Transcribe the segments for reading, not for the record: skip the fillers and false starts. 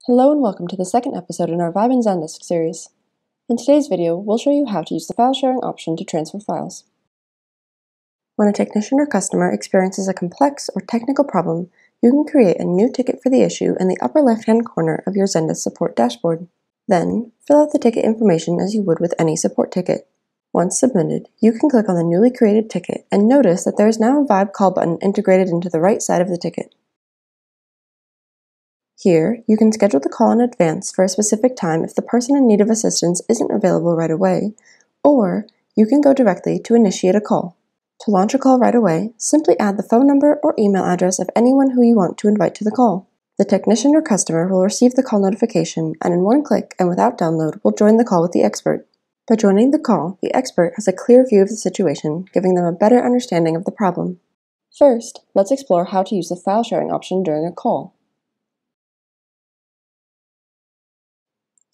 Hello and welcome to the second episode in our ViiBE and Zendesk series. In today's video, we'll show you how to use the file sharing option to transfer files. When a technician or customer experiences a complex or technical problem, you can create a new ticket for the issue in the upper left-hand corner of your Zendesk support dashboard. Then, fill out the ticket information as you would with any support ticket. Once submitted, you can click on the newly created ticket and notice that there is now a ViiBE call button integrated into the right side of the ticket. Here, you can schedule the call in advance for a specific time if the person in need of assistance isn't available right away, or you can go directly to initiate a call. To launch a call right away, simply add the phone number or email address of anyone who you want to invite to the call. The technician or customer will receive the call notification and in one click and without download will join the call with the expert. By joining the call, the expert has a clear view of the situation, giving them a better understanding of the problem. First, let's explore how to use the file sharing option during a call.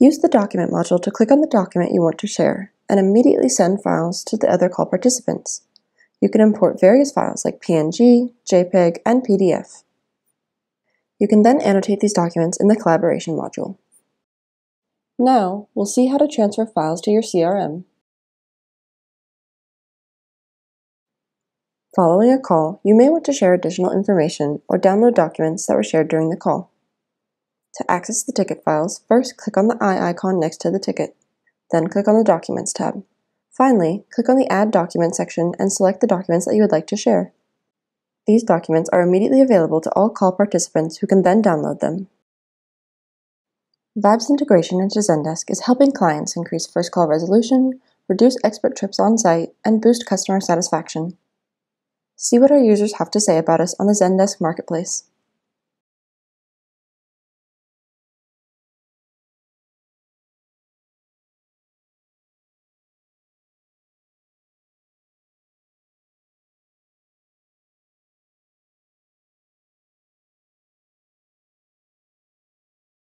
Use the document module to click on the document you want to share and immediately send files to the other call participants. You can import various files like PNG, JPEG, and PDF. You can then annotate these documents in the collaboration module. Now, we'll see how to transfer files to your CRM. Following a call, you may want to share additional information or download documents that were shared during the call. To access the ticket files, first click on the eye icon next to the ticket. Then click on the Documents tab. Finally, click on the Add Document section and select the documents that you would like to share. These documents are immediately available to all call participants who can then download them. ViiBE's integration into Zendesk is helping clients increase first call resolution, reduce expert trips on site, and boost customer satisfaction. See what our users have to say about us on the Zendesk Marketplace.